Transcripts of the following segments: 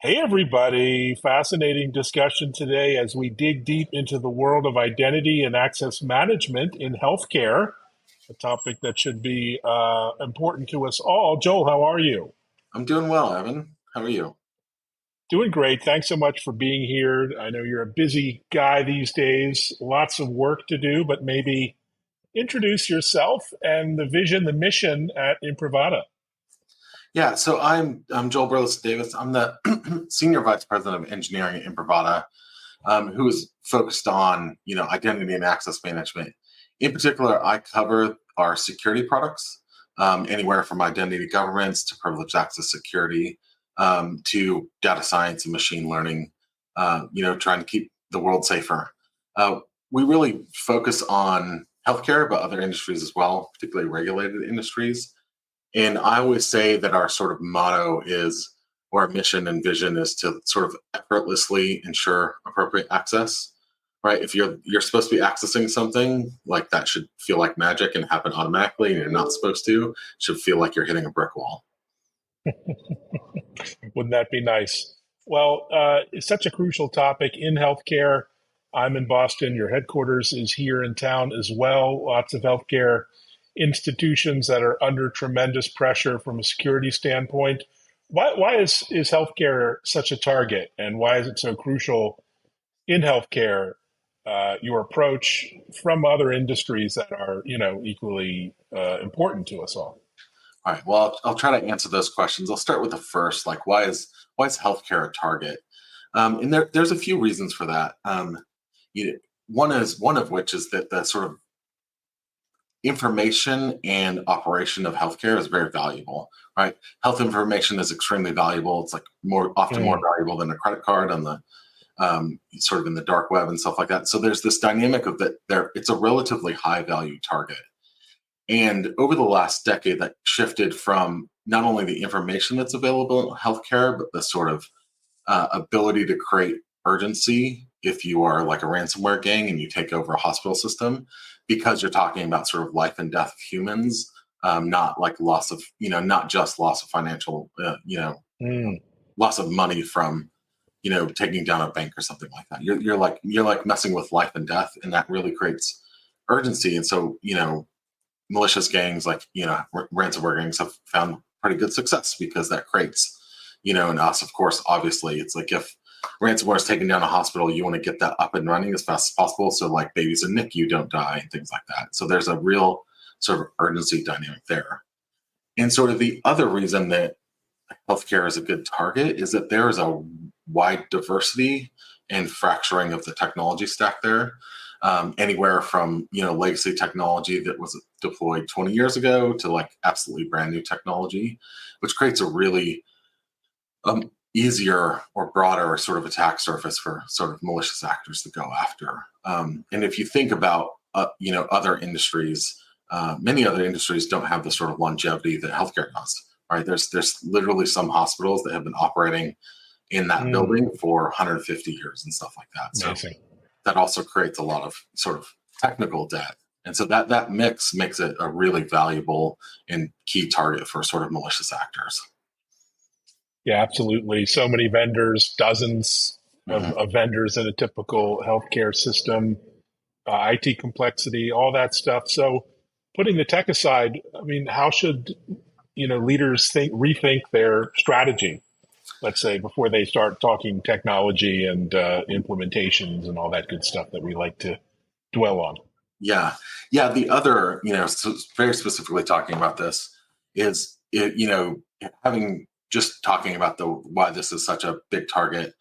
Hey, everybody. Fascinating discussion today as we dig deep into the world of identity and access management in healthcare, a topic that should be important to us all. Joel, how are you? I'm doing well, Evan. How are you? Doing great. Thanks so much for being here. I know you're a busy guy these days, lots of work to do, but maybe introduce yourself and the vision, the mission at Imprivata. Yeah, so I'm Joel Burleson-Davis. I'm the senior vice president of engineering at Imprivata, who is focused on identity and access management. In particular, I cover our security products, anywhere from identity governance to privileged access security, to data science and machine learning. Trying to keep the world safer. Uh, we really focus on healthcare, but other industries as well, particularly regulated industries. And I always say that our sort of motto is, or our mission and vision is to sort of effortlessly ensure appropriate access. Right? If you're supposed to be accessing something, like that should feel like magic and happen automatically, and you're not supposed to, it should feel like you're hitting a brick wall. Wouldn't that be nice? Well, it's such a crucial topic in healthcare. I'm in Boston. Your headquarters is here in town as well. Lots of healthcare institutions that are under tremendous pressure from a security standpoint. Why is healthcare such a target, and why is it so crucial in healthcare? Your approach from other industries that are, equally important to us all. All right. Well, I'll try to answer those questions. I'll start with the first, like why is healthcare a target? And there's a few reasons for that. One of which is that the sort of information and operation of healthcare is very valuable, right? Health information is extremely valuable. It's like often more Mm, valuable than a credit card on the sort of in the dark web and stuff like that. So there's this dynamic of that there. It's a relatively high value target. And over the last decade, that shifted from not only the information that's available in healthcare, but the sort of ability to create urgency if you are like a ransomware gang and you take over a hospital system, because you're talking about sort of life and death of humans, not like loss of, not just loss of financial, mm. loss of money from, taking down a bank or something like that. You're like messing with life and death, and that really creates urgency. And so, malicious gangs like ransomware gangs have found pretty good success because that creates and us, of course, obviously it's like if ransomware is taking down a hospital, you want to get that up and running as fast as possible so like babies in NICU don't die and things like that. So there's a real sort of urgency dynamic there. And sort of the other reason that healthcare is a good target is that there is a wide diversity and fracturing of the technology stack there. Anywhere from legacy technology that was deployed 20 years ago to like absolutely brand new technology, which creates a really easier or broader sort of attack surface for sort of malicious actors to go after. And if you think about other industries, many other industries don't have the sort of longevity that healthcare does. Right? There's literally some hospitals that have been operating in that Mm, building for 150 years and stuff like that. So amazing. that also creates a lot of sort of technical debt. And so that mix makes it a really valuable and key target for sort of malicious actors. Yeah, absolutely. So many vendors, dozens Mhm. of vendors in a typical healthcare system, IT complexity, all that stuff. So, putting the tech aside, I mean, how should leaders rethink their strategy? Let's say before they start talking technology and implementations and all that good stuff that we like to dwell on. Yeah, yeah. The other, very specifically talking about this is, having just talking about the why this is such a big target.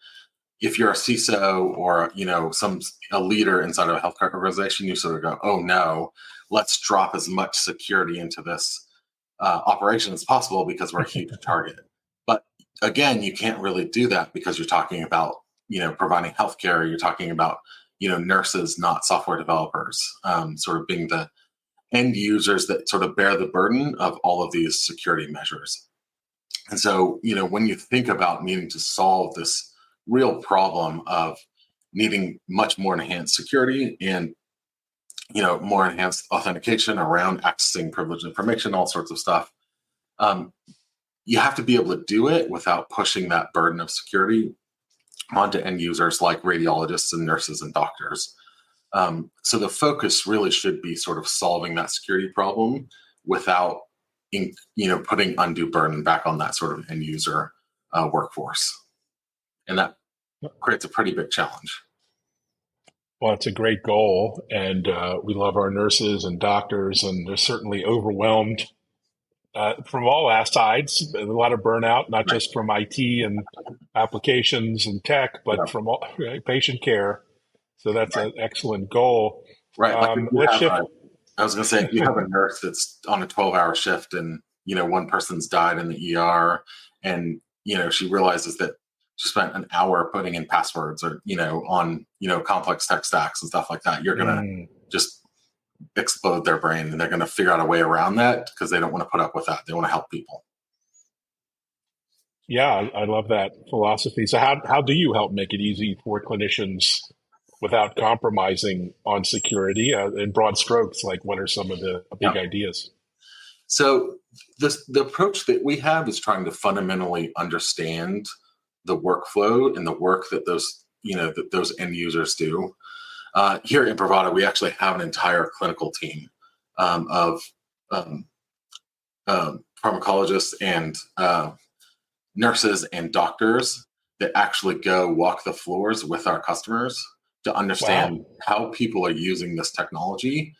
If you're a CISO or a leader inside of a healthcare organization, you sort of go, "Oh no, let's drop as much security into this operation as possible because we're a huge target." But again, you can't really do that because you're talking about providing healthcare. You're talking about nurses, not software developers, sort of being the end users that sort of bear the burden of all of these security measures. And so, when you think about needing to solve this real problem of needing much more enhanced security and more enhanced authentication around accessing privileged information, all sorts of stuff, um, you have to be able to do it without pushing that burden of security onto end users like radiologists and nurses and doctors. So the focus really should be sort of solving that security problem without, putting undue burden back on that sort of end user workforce, and that creates a pretty big challenge. Well, it's a great goal, and we love our nurses and doctors, and they're certainly overwhelmed from all sides. A lot of burnout, not Right. just from IT and applications and tech, but Yeah. from all, patient care. So that's Right. an excellent goal. Right. Like if you Let's have shift. I was going to say, if you have a nurse that's on a 12-hour shift and, one person's died in the ER, and, she realizes that she spent an hour putting in passwords or, on, complex tech stacks and stuff like that, you're going to just explode their brain, and they're going to figure out a way around that because they don't want to put up with that. They want to help people. Yeah, I love that philosophy. So how do you help make it easy for clinicians without compromising on security in broad strokes? Like, what are some of the big Yeah. ideas? So the approach that we have is trying to fundamentally understand the workflow and the work that those end users do. Here at Imprivata, we actually have an entire clinical team of pharmacologists and nurses and doctors that actually go walk the floors with our customers to understand how people are using this technology,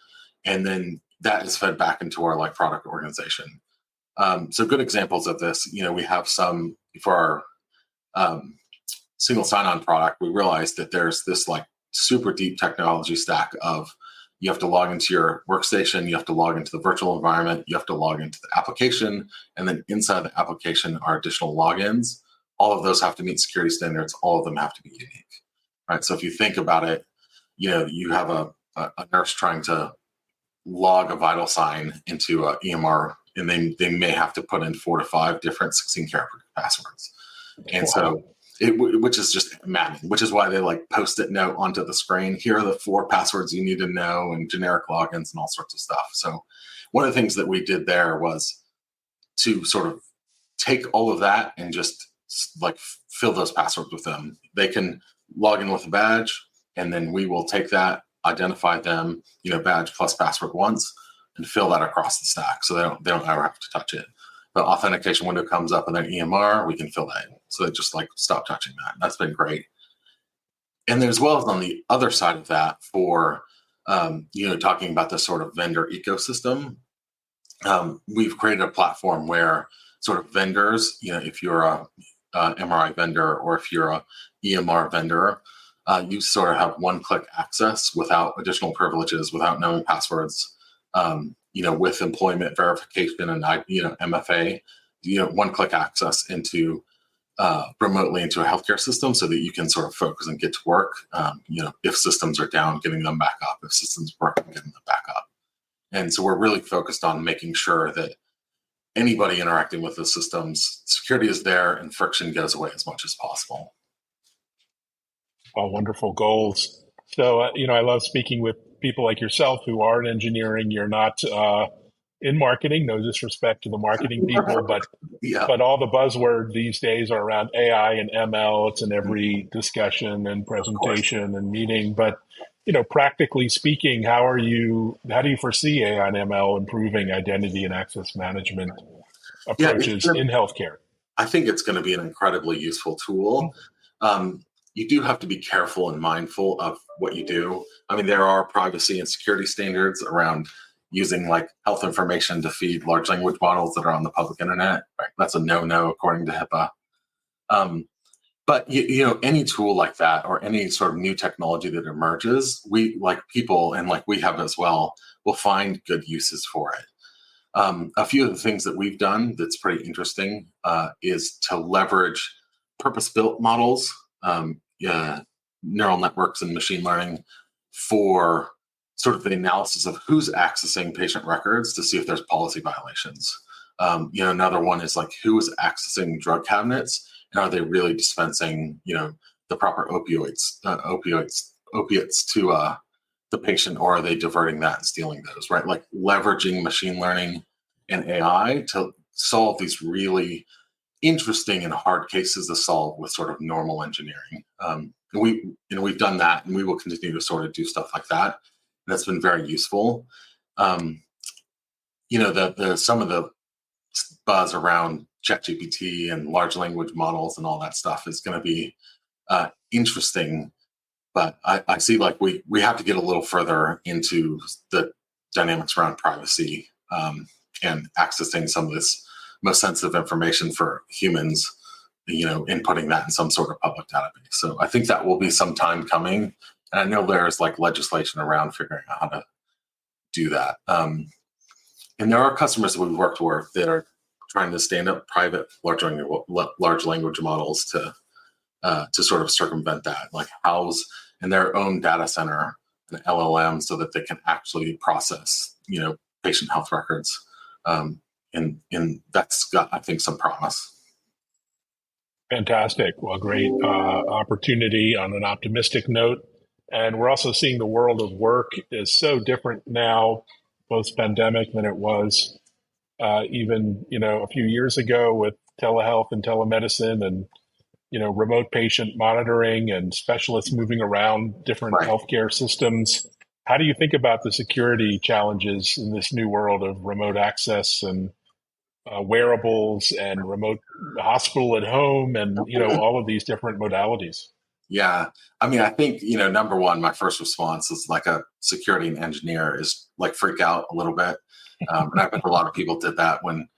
and then that is fed back into our product organization. So good examples of this, we have some for our single sign-on product. We realized that there's this super deep technology stack of, you have to log into your workstation, you have to log into the virtual environment, you have to log into the application, and then inside the application are additional logins. All of those have to meet security standards. All of them have to be unique, right? So if you think about it, you have a nurse trying to log a vital sign into a EMR, and they may have to put in 4 to 5 different 16-character passwords. And so which is just maddening, which is why they post-it note onto the screen. Here are the 4 passwords you need to know, and generic logins and all sorts of stuff. So one of the things that we did there was to sort of take all of that and just fill those passwords with them. They can log in with a badge, and then we will take that, identify them, badge plus password once, and fill that across the stack. So they don't ever have to touch it. The authentication window comes up in their EMR, we can fill that in. So they just stop touching that. That's been great. And then as well as on the other side of that, for talking about this sort of vendor ecosystem, we've created a platform where sort of vendors, if you're a MRI vendor or if you're a EMR vendor, you sort of have one-click access without additional privileges, without knowing passwords, with employment verification and MFA, one-click access into remotely into a healthcare system, so that you can sort of focus and get to work. If systems are down, getting them back up. If systems work, getting them back up. And so we're really focused on making sure that anybody interacting with the systems, security is there and friction goes away as much as possible. All wonderful goals. So, I love speaking with people like yourself who are in engineering. You're not in marketing, no disrespect to the marketing people, but Yeah. but all the buzzwords these days are around AI and ML. It's in every discussion and presentation and meeting. But practically speaking, how do you foresee AI and ML improving identity and access management approaches in healthcare? I think it's going to be an incredibly useful tool. You do have to be careful and mindful of what you do. I mean, there are privacy and security standards around using health information to feed large language models that are on the public internet. Right? That's a no-no according to HIPAA. But any tool like that, or any sort of new technology that emerges, we people, and we have as well, will find good uses for it. A few of the things that we've done that's pretty interesting is to leverage purpose-built models, neural networks and machine learning, for sort of the analysis of who's accessing patient records to see if there's policy violations. Another one is who is accessing drug cabinets, and are they really dispensing, the proper opiates to the patient, or are they diverting that and stealing those, right? Leveraging machine learning and AI to solve these really interesting and hard cases to solve with sort of normal engineering. And we've done that, and we will continue to sort of do stuff like that. And that's been very useful. Um, the some of the buzz around ChatGPT and large language models and all that stuff is going to be interesting, but I see like we have to get a little further into the dynamics around privacy, and accessing some of this most sensitive information for humans, inputting that in some sort of public database. So I think that will be some time coming. And I know there's like legislation around figuring out how to do that. And there are customers that we've worked with that are trying to stand up private large language models to sort of circumvent that, like house in their own data center an LLM so that they can actually process, patient health records. And that's got, I think, some promise. Fantastic. Well, great opportunity on an optimistic note. And we're also seeing the world of work is so different now, post-pandemic, than it was even, a few years ago with telehealth and telemedicine and, remote patient monitoring and specialists moving around different Right. healthcare systems. How do you think about the security challenges in this new world of remote access and wearables and remote hospital at home and, all of these different modalities? Yeah. I mean, I think, number one, my first response is like a security and engineer is like freak out a little bit. And I bet a lot of people did that when,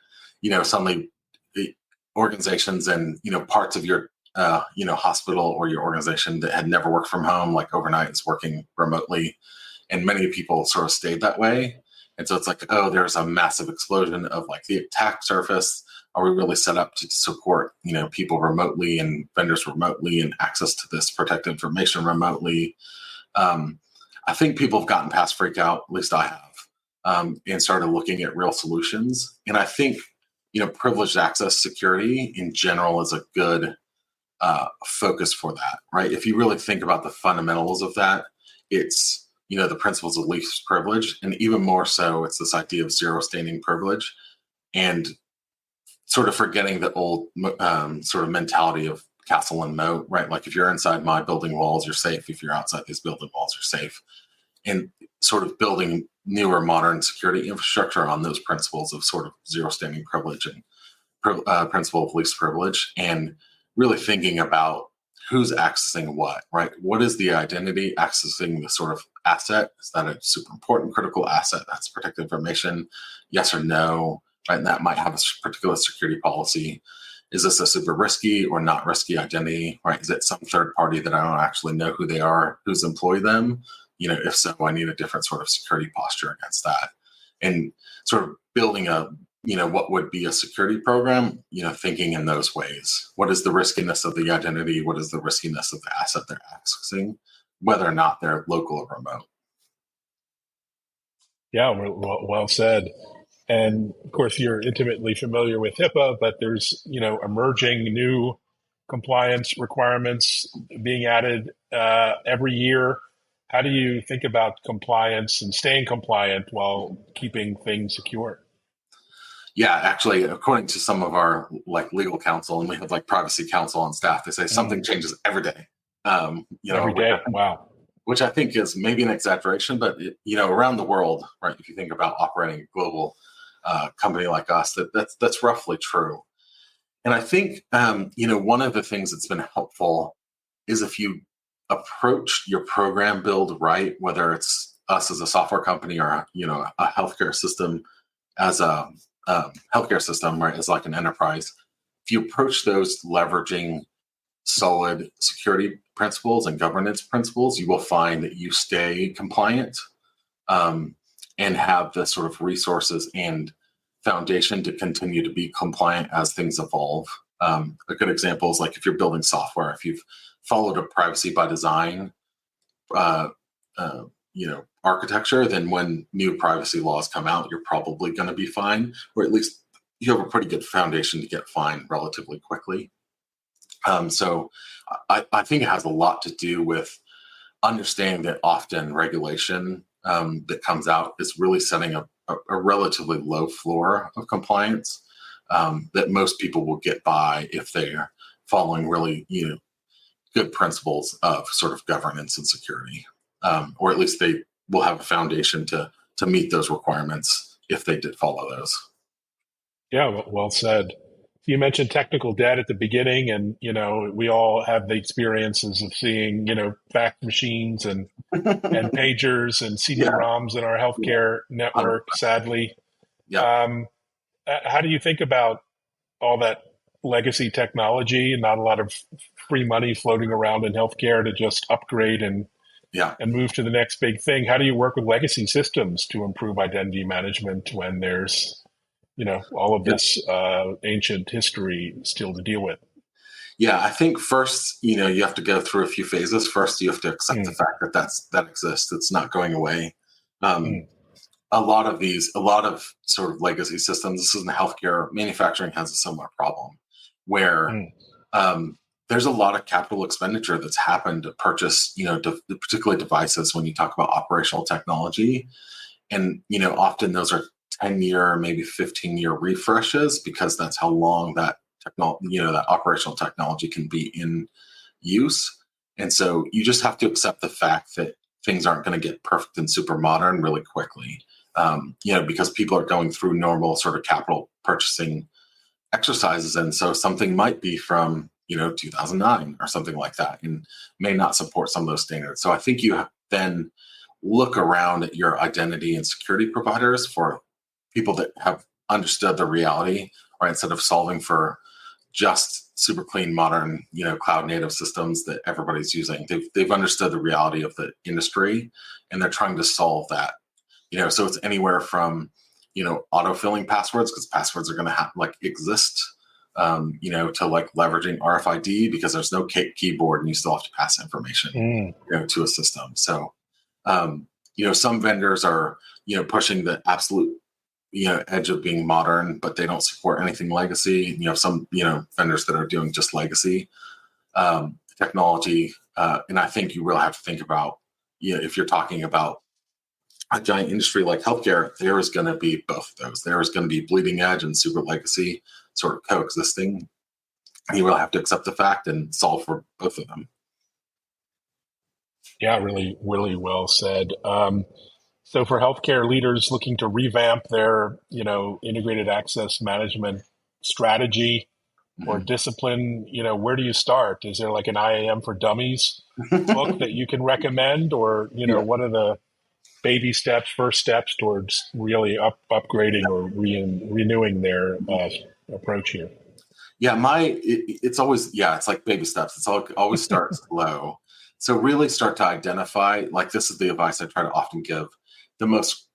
suddenly the organizations and, parts of your, hospital or your organization that had never worked from home, like overnight is working remotely. And many people sort of stayed that way. And so it's like, oh, there's a massive explosion of like the attack surface. Are we really set up to support, people remotely and vendors remotely and access to this protected information remotely? I think people have gotten past freak out, at least I have, and started looking at real solutions. And I think, privileged access security in general is a good focus for that, right? If you really think about the fundamentals of that, it's, the principles of least privilege, and even more so, it's this idea of zero standing privilege, and sort of forgetting the old sort of mentality of castle and moat, right? Like if you're inside my building walls, you're safe. If you're outside these building walls, you're safe. And sort of building newer modern security infrastructure on those principles of sort of zero standing privilege and principle of least privilege, and really thinking about who's accessing what, right? What is the identity accessing the sort of asset? Is that a super important critical asset that's protected information? Yes or no, right? And that might have a particular security policy. Is this a super risky or not risky identity, right? Is it some third party that I don't actually know who they are, who's employed them? If so, I need a different sort of security posture against that. And sort of building what would be a security program, thinking in those ways. What is the riskiness of the identity? What is the riskiness of the asset they're accessing, whether or not they're local or remote? Yeah, well said. And of course, you're intimately familiar with HIPAA, but there's, emerging new compliance requirements being added every year. How do you think about compliance and staying compliant while keeping things secure? Yeah, actually, according to some of our like legal counsel, and we have like privacy counsel on staff, they say something changes every day. Every day. Wow. Which I think is maybe an exaggeration, but around the world, right? If you think about operating a global company like us, that's roughly true. And I think one of the things that's been helpful is if you approach your program build right, whether it's us as a software company or a healthcare system as a healthcare system, right, as like an enterprise. If you approach those leveraging solid security principles and governance principles, you will find that you stay compliant, and have the sort of resources and foundation to continue to be compliant as things evolve. A good example is like if you're building software, if you've followed a privacy by design, architecture, then when new privacy laws come out, you're probably going to be fine, or at least you have a pretty good foundation to get fine relatively quickly. So I think it has a lot to do with understanding that often regulation that comes out is really setting a relatively low floor of compliance. that most people will get by if they're following really, good principles of sort of governance and security, or at least they will have a foundation to meet those requirements if they did follow those. Yeah, well said. You mentioned technical debt at the beginning, and we all have the experiences of seeing fax machines and pagers and Yeah, CD-ROMs in our healthcare 100%. network. Sadly, Yeah. how do you think about all that legacy technology and not a lot of free money floating around in healthcare to just upgrade Yeah. and move to the next big thing? How do you work with legacy systems to improve identity management when there's all of Yeah. this ancient history still to deal with? Yeah, I think first, you have to go through a few phases. First, you have to accept the fact that exists. It's not going away. Um, Mm. a lot of sort of legacy systems. This is in healthcare. Manufacturing has a similar problem, where Mm. there's a lot of capital expenditure that's happened to purchase, particularly devices when you talk about operational technology, and often those are 10-year, maybe 15-year refreshes because that's how long that that operational technology can be in use. And so you just have to accept the fact that things aren't going to get perfect and super modern really quickly, because people are going through normal sort of capital purchasing exercises. And so something might be from, 2009 or something like that and may not support some of those standards. So I think you then look around at your identity and security providers for people that have understood the reality, right? Instead of solving for just super clean, modern, cloud native systems that everybody's using. They've understood the reality of the industry and they're trying to solve that. So it's anywhere from, auto-filling passwords because passwords are going to exist, to like leveraging RFID because there's no keyboard and you still have to pass information, to a system. So, some vendors are, pushing the absolute edge of being modern, but they don't support anything legacy. Some vendors that are doing just legacy technology, and I think you really have to think about if you're talking about a giant industry like healthcare, there is going to be both of those. There is going to be bleeding edge and super legacy sort of coexisting. You will have to accept the fact and solve for both of them. Yeah, really, really well said. So for healthcare leaders looking to revamp their, integrated access management strategy or Mm-hmm. discipline, where do you start? Is there like an IAM for dummies book that you can recommend, or, Yeah. what are the baby steps, first steps towards really upgrading or renewing their approach here? Yeah, it's always, it's like baby steps. Always start slow. So really start to identify, like this is the advice I try to often give, the most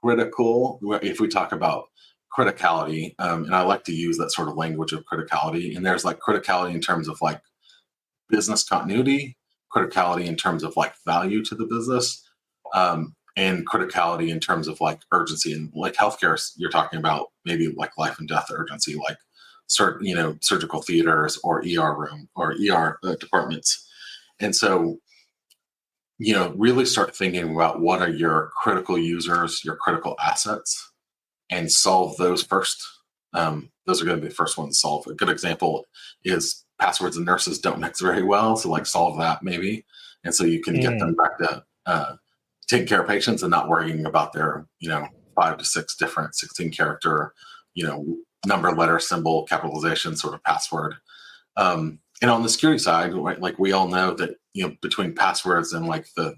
critical, if we talk about criticality, and I like to use that sort of language of criticality, and there's like criticality in terms of like business continuity, criticality in terms of like value to the business, and criticality in terms of like urgency. And like healthcare, you're talking about maybe like life and death urgency, like surgical theaters or ER room or ER departments. And so, really start thinking about what are your critical users, your critical assets, and solve those first. Those are going to be the first ones to solve. A good example is passwords and nurses don't mix very well. So like solve that maybe. And so you can get them back to taking care of patients and not worrying about their, 5 to 6 different 16 character, number, letter, symbol, capitalization sort of password. And on the security side, right, like we all know that, between passwords and like the,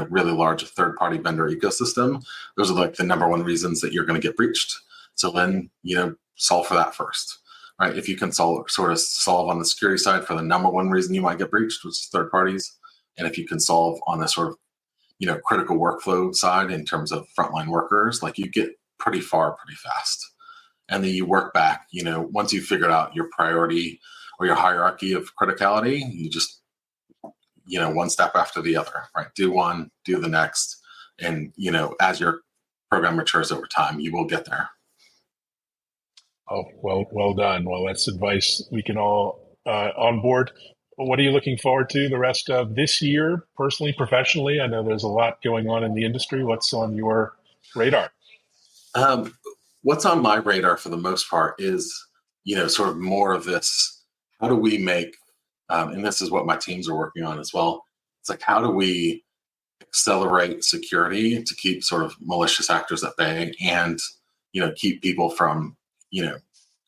really large third-party vendor ecosystem, those are like the number one reasons that you're going to get breached. So then, solve for that first, right? If you can solve on the security side for the number one reason you might get breached, which is third parties, and if you can solve on the sort of, critical workflow side in terms of frontline workers, like you get pretty far pretty fast. And then you work back, once you've figured out your priority or your hierarchy of criticality, you just, one step after the other, right? Do one, do the next. And, as your program matures over time, you will get there. Oh, well done. Well, that's advice we can all on board. What are you looking forward to the rest of this year, personally, professionally? I know there's a lot going on in the industry. What's on your radar? What's on my radar for the most part is sort of more of this, how do we make, and this is what my teams are working on as well. It's like, how do we accelerate security to keep sort of malicious actors at bay and, keep people from,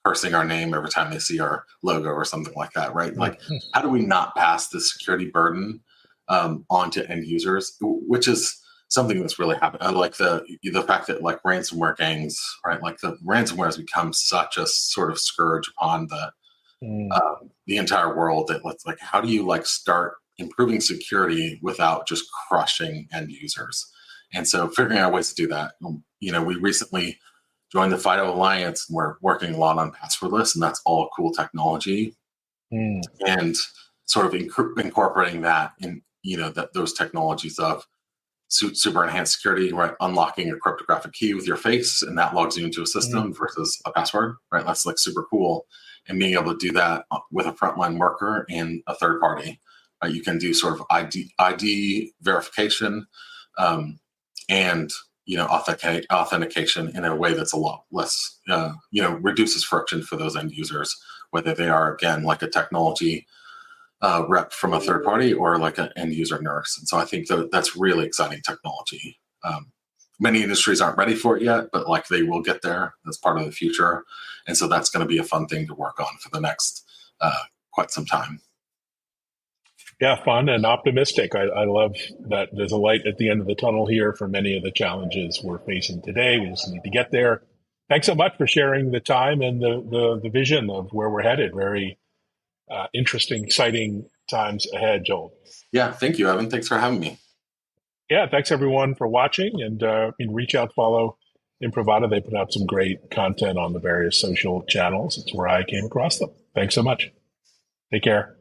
cursing our name every time they see our logo or something like that, right? Like, how do we not pass the security burden onto end users, which is something that's really happened. I like the fact that like ransomware gangs, right? Like the ransomware has become such a sort of scourge upon the entire world that like, how do you like start improving security without just crushing end users? And so figuring out ways to do that. We recently joined the FIDO Alliance, and we're working a lot on passwordless, and that's all cool technology. And sort of incorporating that in, those technologies of super enhanced security, right? Unlocking a cryptographic key with your face, and that logs you into a system versus a password, right? That's like super cool. And being able to do that with a frontline worker and a third party, right? You can do sort of ID verification, and authentication in a way that's a lot less, reduces friction for those end users, whether they are, again, like a technology rep from a third party or like an end user nurse. And so I think that's really exciting technology. Many industries aren't ready for it yet, but like they will get there. That's part of the future. And so that's going to be a fun thing to work on for the next quite some time. Yeah, fun and optimistic. I love that there's a light at the end of the tunnel here for many of the challenges we're facing today. We just need to get there. Thanks so much for sharing the time and the vision of where we're headed. Very interesting, exciting times ahead, Joel. Yeah, thank you, Evan. Thanks for having me. Yeah, thanks everyone for watching, and reach out, follow Imprivata. They put out some great content on the various social channels. It's where I came across them. Thanks so much. Take care.